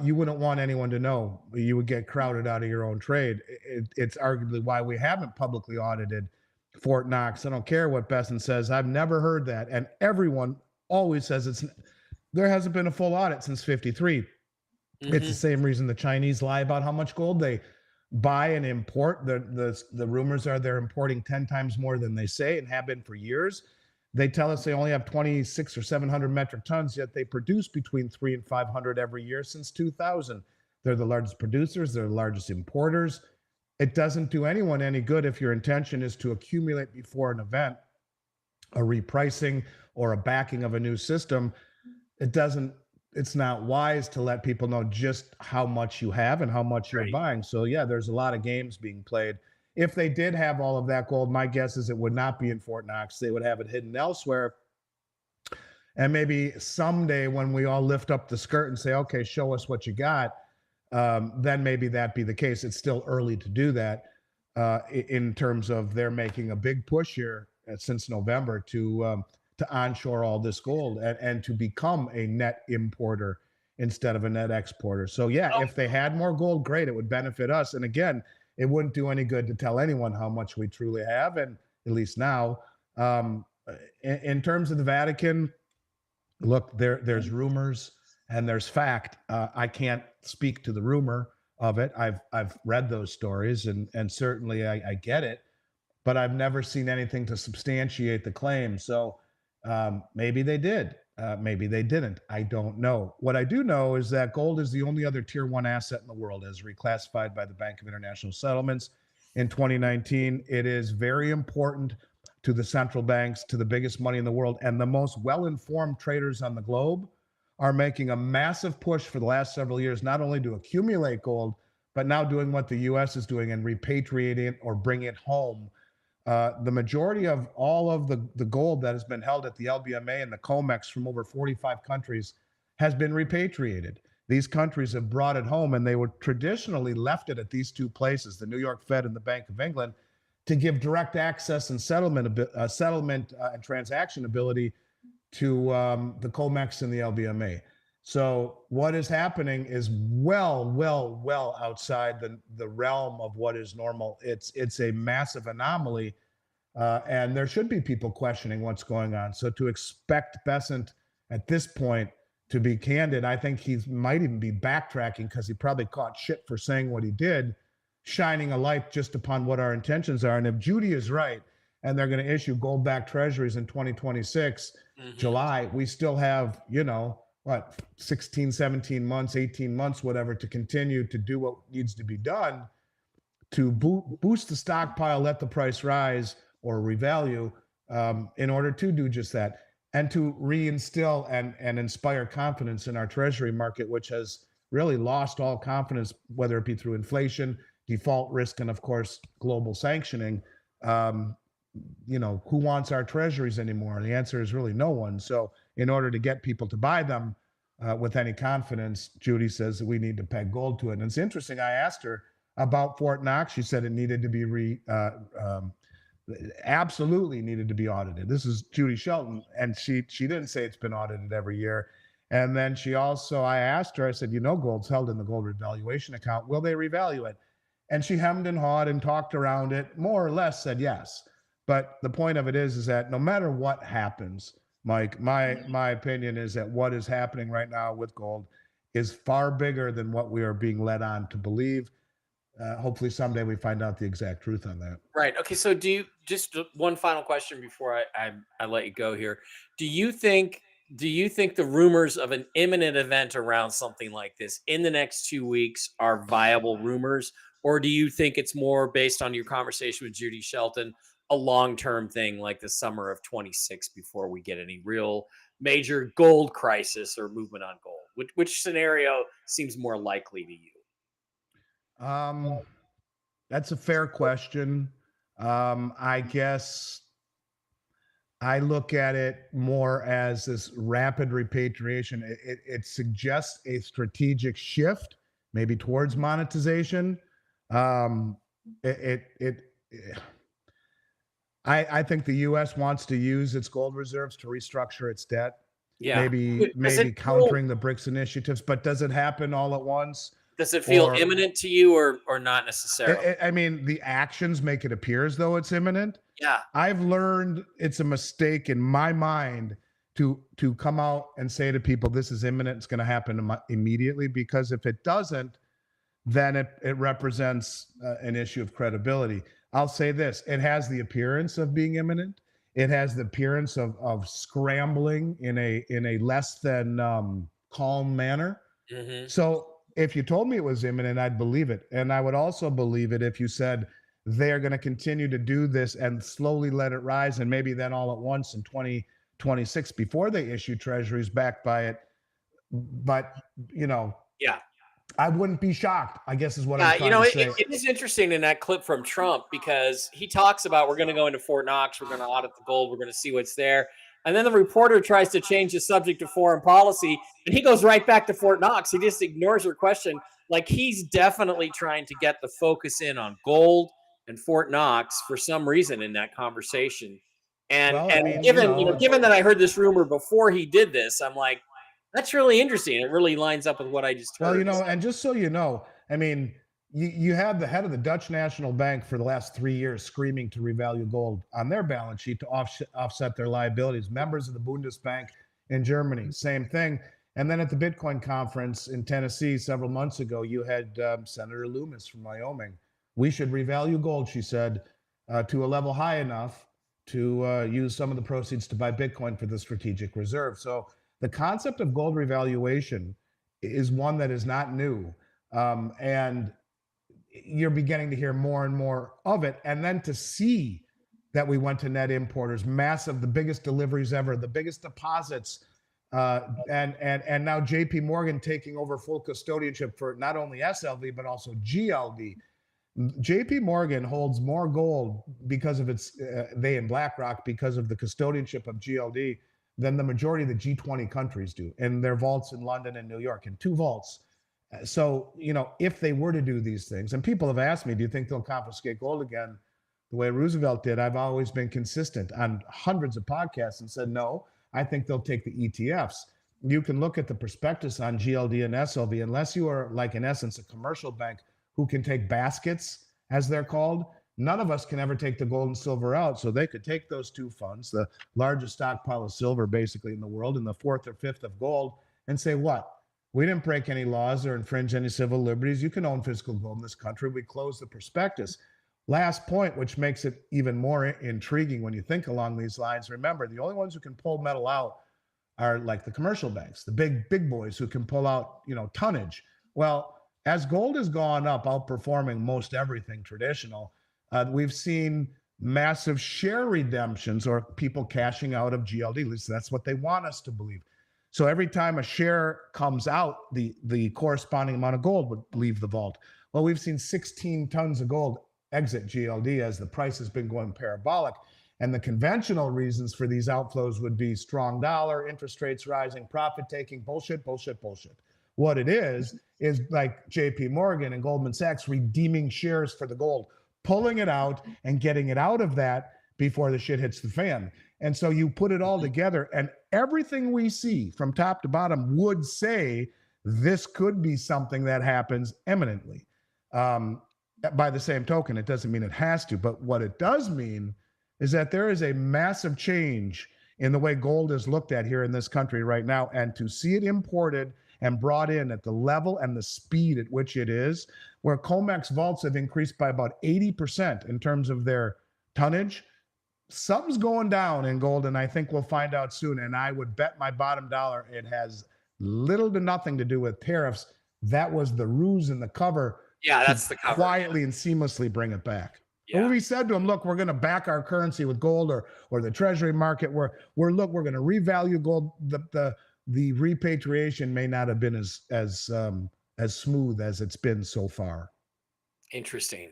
you wouldn't want anyone to know. You would get crowded out of your own trade. It's arguably why we haven't publicly audited Fort Knox. I don't care what Besson says. I've never heard that. And everyone always says there hasn't been a full audit since 53. It's the same reason the Chinese lie about how much gold they buy and import. The rumors are they're importing 10 times more than they say and have been for years. They tell us they only have 26 or 700 metric tons, yet they produce between 300 and 500 every year since 2000. They're the largest producers. They're the largest importers. It doesn't do anyone any good if your intention is to accumulate before an event, a repricing or a backing of a new system. It's not wise to let people know just how much you have and how much you're buying. So yeah, there's a lot of games being played. If they did have all of that gold, my guess is it would not be in Fort Knox. They would have it hidden elsewhere. And maybe someday when we all lift up the skirt and say, okay, show us what you got, then maybe that be the case. It's still early to do that in terms of they're making a big push here since November to onshore all this gold and to become a net importer instead of a net exporter. So yeah, if they had more gold, great, it would benefit us. And again, it wouldn't do any good to tell anyone how much we truly have, and at least now. In terms of the Vatican, look, there's rumors and there's fact. I can't speak to the rumor of it. I've read those stories and certainly I get it, but I've never seen anything to substantiate the claim. So maybe they did. Maybe they didn't. I don't know. What I do know is that gold is the only other tier one asset in the world, as reclassified by the Bank of International Settlements in 2019. It is very important to the central banks, to the biggest money in the world, and the most well-informed traders on the globe are making a massive push for the last several years, not only to accumulate gold, but now doing what the U.S. is doing and repatriating it or bring it home. The majority of all of the gold that has been held at the LBMA and the COMEX from over 45 countries has been repatriated. These countries have brought it home, and they were traditionally left it at these two places, the New York Fed and the Bank of England, to give direct access and settlement and transaction ability to the COMEX and the LBMA. So what is happening is well outside the realm of what is normal. It's a massive anomaly, and there should be people questioning what's going on. So to expect Besant at this point to be candid, I think he might even be backtracking because he probably caught shit for saying what he did, shining a light just upon what our intentions are. And if Judy is right, and they're going to issue gold-backed treasuries in 2026, July, we still have, 16, 17 months, 18 months, whatever, to continue to do what needs to be done to boost the stockpile, let the price rise or revalue in order to do just that, and to reinstill and inspire confidence in our treasury market, which has really lost all confidence, whether it be through inflation, default risk, and of course, global sanctioning. Who wants our treasuries anymore? And the answer is really no one. So in order to get people to buy them with any confidence, Judy says that we need to peg gold to it. And it's interesting. I asked her about Fort Knox. She said it needed to be absolutely needed to be audited. This is Judy Shelton. And she didn't say it's been audited every year. And then I asked her, I said, gold's held in the gold revaluation account. Will they revalue it? And she hemmed and hawed and talked around it, more or less said yes. But the point of it is that no matter what happens, Mike, my opinion is that what is happening right now with gold is far bigger than what we are being led on to believe. hopefully someday we find out the exact truth on that. Right. Okay. So just one final question before I let you go here. Do you think the rumors of an imminent event around something like this in the next 2 weeks are viable rumors, or do you think it's more based on your conversation with Judy Shelton, a long-term thing like the summer of 26 before we get any real major gold crisis or movement on gold? Which scenario seems more likely to you? That's a fair question. I guess I look at it more as this rapid repatriation. It suggests a strategic shift, maybe towards monetization. Um, I think the U.S. wants to use its gold reserves to restructure its debt. Yeah. Maybe Does it feel, countering the BRICS initiatives, but does it happen all at once? does it feel Or imminent to you or not necessarily? I mean, the actions make it appear as though it's imminent. Yeah. I've learned it's a mistake in my mind to come out and say to people, this is imminent, it's going to happen immediately, because if it doesn't, then it represents an issue of credibility. I'll say this: it has the appearance of being imminent. It has the appearance of scrambling in a less than calm manner. Mm-hmm. So if you told me it was imminent, I'd believe it. And I would also believe it if you said they're going to continue to do this and slowly let it rise, and maybe then all at once in 2026 before they issue treasuries backed by it. But, Yeah. I wouldn't be shocked, I guess is what I'm trying to say. It is interesting in that clip from Trump, because he talks about, we're going to go into Fort Knox, we're going to audit the gold, we're going to see what's there. And then the reporter tries to change the subject to foreign policy, and he goes right back to Fort Knox. He just ignores her question. Like, he's definitely trying to get the focus in on gold and Fort Knox for some reason in that conversation. And Well, and I mean, given that I heard this rumor before he did this, I'm like, that's really interesting. It really lines up with what I just heard. Well, and just so you know, I mean, you have the head of the Dutch National Bank for the last 3 years screaming to revalue gold on their balance sheet to offset their liabilities. Members of the Bundesbank in Germany, same thing. And then at the Bitcoin conference in Tennessee several months ago, you had Senator Loomis from Wyoming. We should revalue gold, she said, to a level high enough to use some of the proceeds to buy Bitcoin for the strategic reserve. So the concept of gold revaluation is one that is not new. And you're beginning to hear more and more of it. And then to see that we went to net importers, massive, the biggest deliveries ever, the biggest deposits, and now JP Morgan taking over full custodianship for not only SLV, but also GLD. JP Morgan holds more gold because of its, they and BlackRock, because of the custodianship of GLD, than the majority of the G20 countries do, and their vaults in London and New York, in 2 vaults. So, if they were to do these things, and people have asked me, do you think they'll confiscate gold again the way Roosevelt did? I've always been consistent on hundreds of podcasts and said, no, I think they'll take the ETFs. You can look at the prospectus on GLD and SLV, unless you are, like, in essence, a commercial bank who can take baskets, as they're called. None of us can ever take the gold and silver out. So they could take those 2 funds, the largest stockpile of silver basically in the world, and the 4th or 5th of gold, and say, what? We didn't break any laws or infringe any civil liberties. You can own physical gold in this country. We closed the prospectus. Last point, which makes it even more intriguing when you think along these lines. Remember, the only ones who can pull metal out are like the commercial banks, the big boys who can pull out, tonnage. Well, as gold has gone up, outperforming most everything traditional, we've seen massive share redemptions, or people cashing out of GLD. At least that's what they want us to believe. So every time a share comes out, the corresponding amount of gold would leave the vault. Well, we've seen 16 tons of gold exit GLD as the price has been going parabolic. And the conventional reasons for these outflows would be strong dollar, interest rates rising, profit taking, bullshit. What it is like JP Morgan and Goldman Sachs redeeming shares for the gold, pulling it out and getting it out of that before the shit hits the fan. And so you put it all together, and everything we see from top to bottom would say this could be something that happens imminently. By the same token, it doesn't mean it has to, but what it does mean is that there is a massive change in the way gold is looked at here in this country right now. And to see it imported and brought in at the level and the speed at which it is, where COMEX vaults have increased by about 80% in terms of their tonnage, something's going down in gold, and I think we'll find out soon. And I would bet my bottom dollar it has little to nothing to do with tariffs. That was the ruse and the cover. Yeah, to that's the cover. quietly and seamlessly bring it back. Yeah. But we said to them, look, we're going to back our currency with gold or the treasury market. We're going to revalue gold. The repatriation may not have been as smooth as it's been so far. Interesting.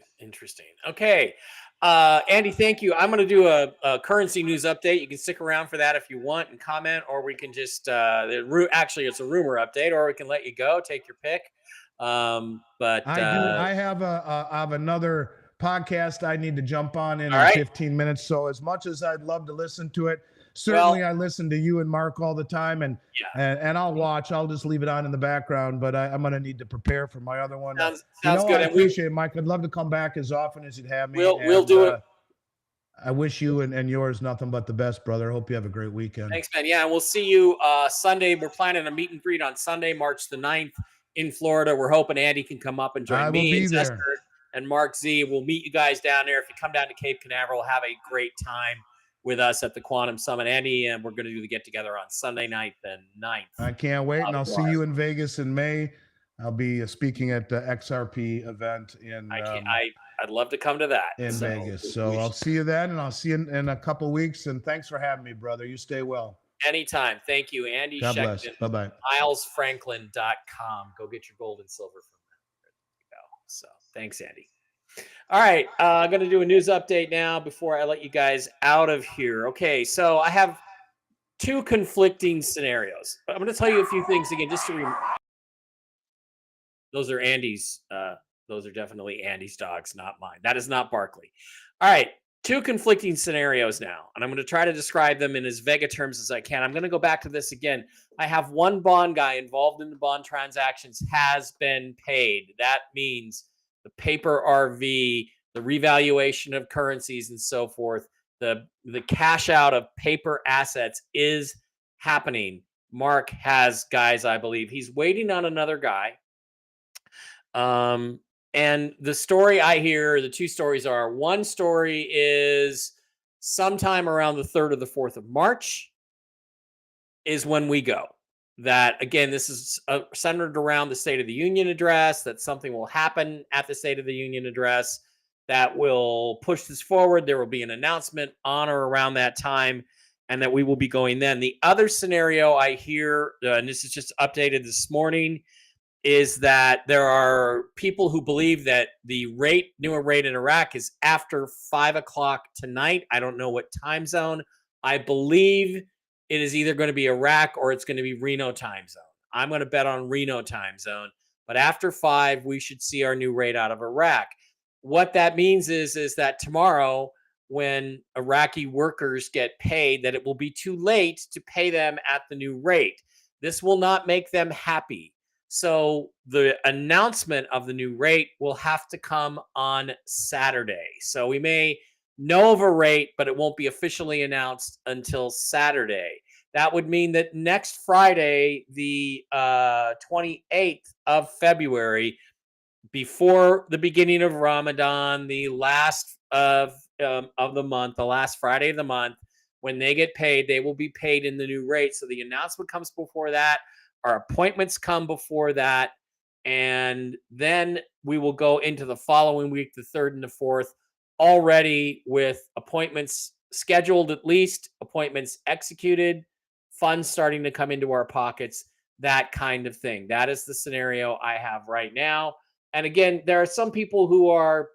Okay. Andy, thank you. I'm going to do a currency news update. You can stick around for that if you want and comment, or we can just, actually it's a rumor update, or we can let you go, take your pick. But I have another podcast I need to jump on in 15 minutes. So as much as I'd love to listen to it, certainly I listen to you and Mark all the time, and I'll watch. I'll just leave it on in the background, but I'm going to need to prepare for my other one. Sounds good. I appreciate it, Mike. I'd love to come back as often as you'd have me. We'll do it. I wish you and yours nothing but the best, brother. Hope you have a great weekend. Thanks, man. Yeah, and we'll see you Sunday. We're planning a meet and greet on Sunday, March the 9th in Florida. We're hoping Andy can come up and join me and Zester and Mark Z. We'll meet you guys down there. If you come down to Cape Canaveral, have a great time with us at the Quantum Summit, Andy, and we're going to do the get-together on Sunday night, the 9th. I can't wait, and I'll see you in Vegas in May. I'll be speaking at the XRP event in I'd love to come to that. In Vegas. So I'll see you then, and I'll see you in a couple of weeks, and thanks for having me, brother. You stay well. Anytime. Thank you, Andy. God bless. Bye-bye. MilesFranklin.com. Go get your gold and silver from them. There you go. So thanks, Andy. All right. I'm going to do a news update now before I let you guys out of here. Okay. So I have two conflicting scenarios. I'm going to tell you a few things again, just to those are Andy's. Those are definitely Andy's dogs, not mine. That is not Barkley. All right. Two conflicting scenarios now, and I'm going to try to describe them in as vague terms as I can. I'm going to go back to this again. I have one bond guy involved in the bond transactions has been paid. That means the paper RV, the revaluation of currencies and so forth, the cash out of paper assets is happening. Mark has guys, I believe. He's waiting on another guy. And the story I hear, the two stories are, one story is sometime around the 3rd or the 4th of March is when we go. That, again, this is centered around the State of the Union address, that something will happen at the State of the Union address that will push this forward. There will be an announcement on or around that time, and that we will be going then. The other scenario I hear, and this is just updated this morning, is that there are people who believe that the newer rate in Iraq is after 5 o'clock tonight. I don't know what time zone. I believe it is either going to be Iraq or it's going to be Reno time zone. I'm going to bet on Reno time zone. But after 5, we should see our new rate out of Iraq. What that means is that tomorrow, when Iraqi workers get paid, that it will be too late to pay them at the new rate. This will not make them happy. So the announcement of the new rate will have to come on Saturday. So we may know of a rate, but it won't be officially announced until Saturday. That would mean that next Friday, the 28th of February, before the beginning of Ramadan, the last of the month, the last Friday of the month, when they get paid, they will be paid in the new rate. So the announcement comes before that. Our appointments come before that, and then we will go into the following week, the 3rd and the 4th, already with appointments scheduled, at least appointments executed, funds starting to come into our pockets, that kind of thing. That is the scenario I have right now. And again, there are some people who are,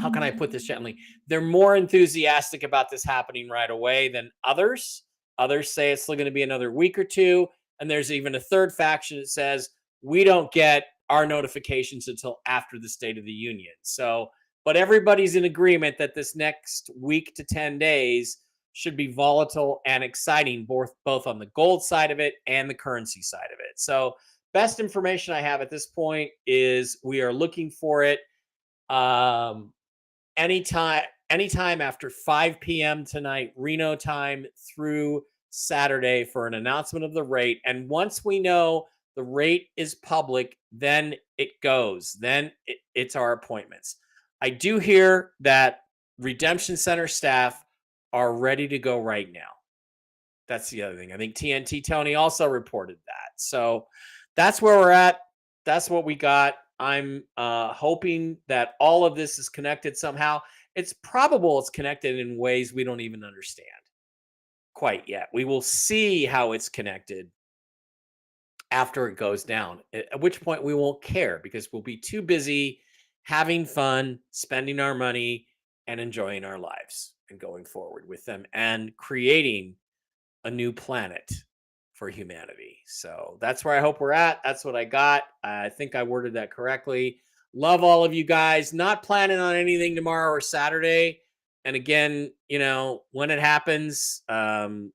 how can I put this gently? They're more enthusiastic about this happening right away than others. Others say it's still going to be another week or two. And there's even a third faction that says we don't get our notifications until after the State of the Union. So, but everybody's in agreement that this next week to 10 days should be volatile and exciting, both on the gold side of it and the currency side of it. So best information I have at this point is we are looking for it anytime after 5 p.m. tonight, Reno time, through Saturday for an announcement of the rate. And once we know the rate is public, then it goes. Then it's our appointments. I do hear that Redemption Center staff are ready to go right now. That's the other thing. I think TNT Tony also reported that. So that's where we're at. That's what we got. I'm hoping that all of this is connected somehow. It's probable it's connected in ways we don't even understand quite yet. We will see how it's connected after it goes down, at which point we won't care because we'll be too busy having fun, spending our money, and enjoying our lives and going forward with them and creating a new planet for humanity. So that's where I hope we're at. That's what I got. I think I worded that correctly. Love all of you guys. Not planning on anything tomorrow or Saturday. And again, when it happens, I'll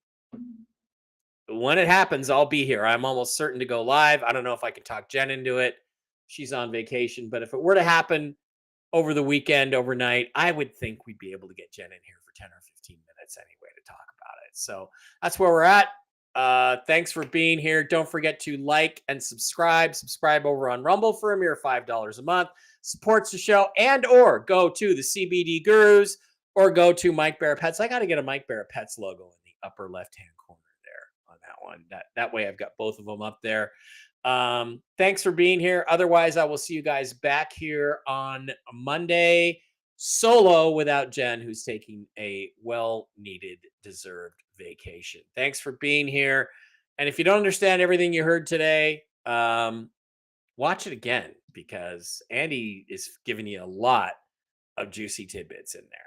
be here. I'm almost certain to go live. I don't know if I can talk Jen into it. She's on vacation. But if it were to happen over the weekend, overnight, I would think we'd be able to get Jen in here for 10 or 15 minutes anyway to talk about it. So that's where we're at. Thanks for being here. Don't forget to like and subscribe. Subscribe over on Rumble for a mere $5 a month. Supports the show, and or go to the CBD Gurus or go to Mike Bear Pets. I got to get a Mike Bear Pets logo in the upper left-hand corner there on that one. That way I've got both of them up there. Thanks for being here. Otherwise, I will see you guys back here on Monday, solo without Jen, who's taking a well-needed, deserved vacation. Thanks for being here. And if you don't understand everything you heard today, watch it again because Andy is giving you a lot of juicy tidbits in there.